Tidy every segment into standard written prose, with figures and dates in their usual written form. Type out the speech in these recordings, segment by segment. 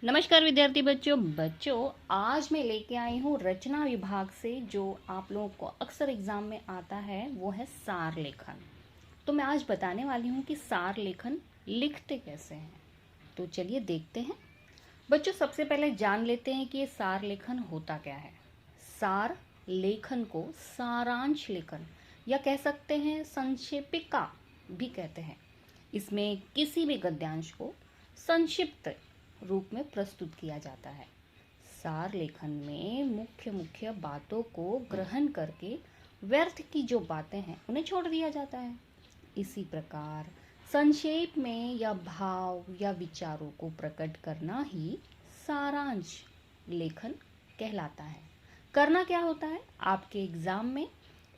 नमस्कार विद्यार्थी बच्चों आज मैं लेके आई हूँ रचना विभाग से जो आप लोगों को अक्सर एग्जाम में आता है वो है सार लेखन। तो मैं आज बताने वाली हूँ कि सार लेखन लिखते कैसे हैं। तो चलिए देखते हैं। बच्चों सबसे पहले जान लेते हैं कि ये सार लेखन होता क्या है। सार लेखन को सारांश लेखन या कह सकते हैं संक्षेपिका भी कहते हैं। इसमें किसी भी गद्यांश को संक्षिप्त रूप में प्रस्तुत किया जाता है। सार लेखन में मुख्य मुख्य बातों को ग्रहण करके व्यर्थ की जो बातें हैं उन्हें छोड़ दिया जाता है। इसी प्रकार संक्षेप में या भाव या विचारों को प्रकट करना ही सारांश लेखन कहलाता है। करना क्या होता है, आपके एग्जाम में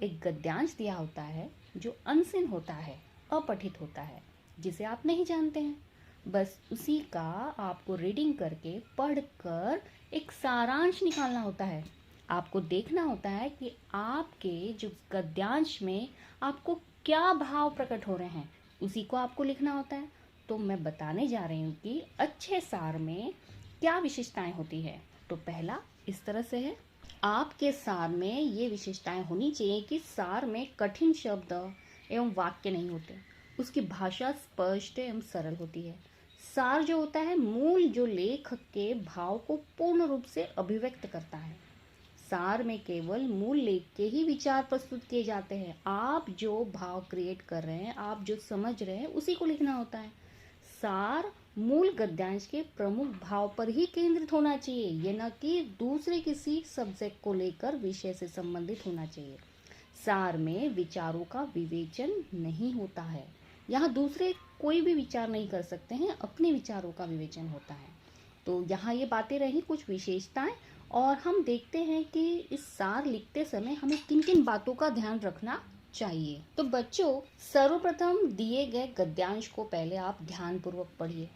एक गद्यांश दिया होता है जो अनसिन होता है, अपठित होता है, जिसे आप नहीं जानते हैं। बस उसी का आपको रीडिंग करके पढ़कर एक सारांश निकालना होता है। आपको देखना होता है कि आपके जो गद्यांश में आपको क्या भाव प्रकट हो रहे हैं, उसी को आपको लिखना होता है। तो मैं बताने जा रही हूँ कि अच्छे सार में क्या विशेषताएं होती है। तो पहला इस तरह से है, आपके सार में ये विशेषताएं होनी चाहिए कि सार में कठिन शब्द एवं वाक्य नहीं होते, उसकी भाषा स्पष्ट एवं सरल होती है। सार जो होता है मूल जो लेखक के भाव को पूर्ण रूप से अभिव्यक्त करता है। सार में केवल मूल लेख के ही विचार प्रस्तुत किए जाते हैं। आप जो भाव क्रिएट कर रहे हैं, आप जो समझ रहे हैं, उसी को लिखना होता है। सार मूल गद्यांश के प्रमुख भाव पर ही केंद्रित होना चाहिए, ये न कि दूसरे किसी सब्जेक्ट को लेकर विषय से संबंधित होना चाहिए। सार में विचारों का विवेचन नहीं होता है। यहाँ दूसरे कोई भी विचार नहीं कर सकते हैं, अपने विचारों का विवेचन होता है। तो यहाँ ये बातें रही कुछ विशेषताएं, और हम देखते हैं कि इस सार लिखते समय हमें किन किन बातों का ध्यान रखना चाहिए। तो बच्चों सर्वप्रथम दिए गए गद्यांश को पहले आप ध्यानपूर्वक पढ़िए।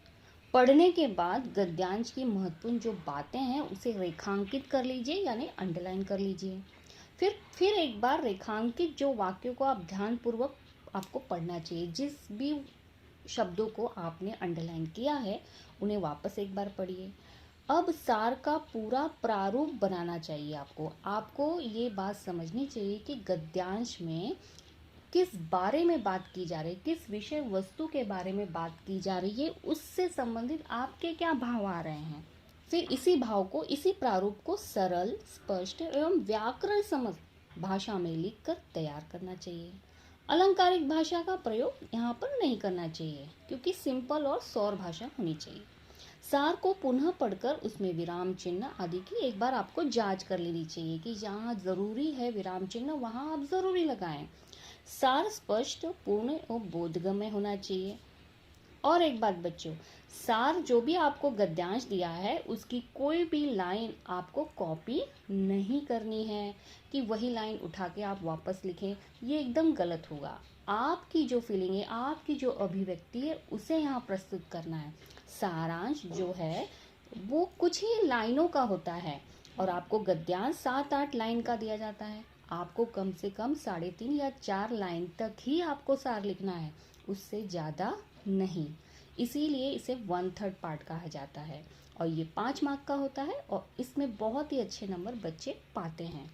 पढ़ने के बाद गद्यांश की महत्वपूर्ण जो बातें हैं उसे रेखांकित कर लीजिए, यानी अंडरलाइन कर लीजिए। फिर एक बार रेखांकित जो वाक्यों को आप ध्यानपूर्वक आपको पढ़ना चाहिए। जिस भी शब्दों को आपने अंडरलाइन किया है उन्हें वापस एक बार पढ़िए। अब सार का पूरा प्रारूप बनाना चाहिए। आपको ये बात समझनी चाहिए कि गद्यांश में किस बारे में बात की जा रही है, किस विषय वस्तु के बारे में बात की जा रही है, उससे संबंधित आपके क्या भाव आ रहे हैं। फिर इसी भाव को, इसी प्रारूप को सरल, स्पष्ट एवं व्याकरण समझ भाषा में लिखकर तैयार करना चाहिए। अलंकारिक भाषा का प्रयोग यहाँ पर नहीं करना चाहिए, क्योंकि सिंपल और सौर भाषा होनी चाहिए। सार को पुनः पढ़कर उसमें विराम चिन्ह आदि की एक बार आपको जांच कर लेनी चाहिए कि जहाँ जरूरी है विराम चिन्ह वहाँ आप जरूरी लगाएं। सार स्पष्ट, पूर्ण और बोधगम्य होना चाहिए। और एक बात बच्चों, सार जो भी आपको गद्यांश दिया है उसकी कोई भी लाइन आपको कॉपी नहीं करनी है कि वही लाइन उठा के आप वापस लिखें, ये एकदम गलत होगा। आपकी जो फीलिंग है, आपकी जो अभिव्यक्ति है, उसे यहाँ प्रस्तुत करना है। सारांश जो है वो कुछ ही लाइनों का होता है और आपको गद्यांश 7-8 लाइन का दिया जाता है। आपको कम से कम 3.5 या 4 लाइन तक ही आपको सार लिखना है, उससे ज़्यादा नहीं। इसीलिए इसे 1/3 पार्ट कहा जाता है और ये 5 मार्क का होता है और इसमें बहुत ही अच्छे नंबर बच्चे पाते हैं।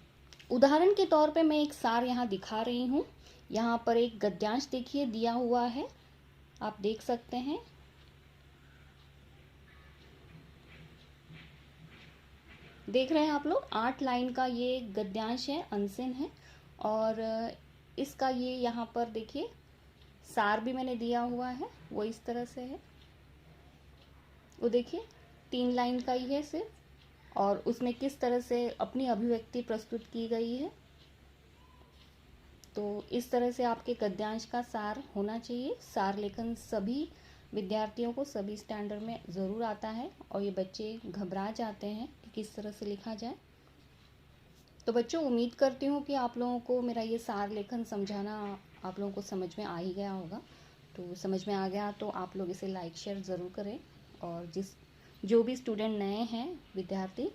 उदाहरण के तौर पे मैं एक सार यहाँ दिखा रही हूँ। यहाँ पर एक गद्यांश देखिए दिया हुआ है, आप देख सकते हैं। देख रहे हैं आप लोग, 8 लाइन का ये गद्यांश है, अनसिन है। और इसका ये यहाँ पर देखिए सार भी मैंने दिया हुआ है, वो इस तरह से है। वो देखिए 3 लाइन का ही है सिर्फ, और उसमें किस तरह से अपनी अभिव्यक्ति प्रस्तुत की गई है। तो इस तरह से आपके गद्यांश का सार होना चाहिए। सार लेखन सभी विद्यार्थियों को सभी स्टैंडर्ड में ज़रूर आता है और ये बच्चे घबरा जाते हैं कि किस तरह से लिखा जाए। तो बच्चों उम्मीद करती हूँ कि आप लोगों को मेरा ये सार लेखन समझाना आप लोगों को समझ में आ ही गया होगा। तो समझ में आ गया तो आप लोग इसे लाइक शेयर ज़रूर करें, और जो भी स्टूडेंट नए हैं विद्यार्थी,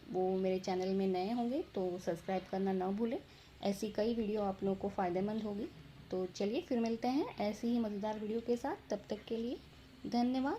वो मेरे चैनल में नए होंगे तो सब्सक्राइब करना ना भूलें। ऐसी कई वीडियो आप लोगों को फ़ायदेमंद होगी। तो चलिए फिर मिलते हैं ऐसी ही मज़ेदार वीडियो के साथ। तब तक के लिए धन्यवाद।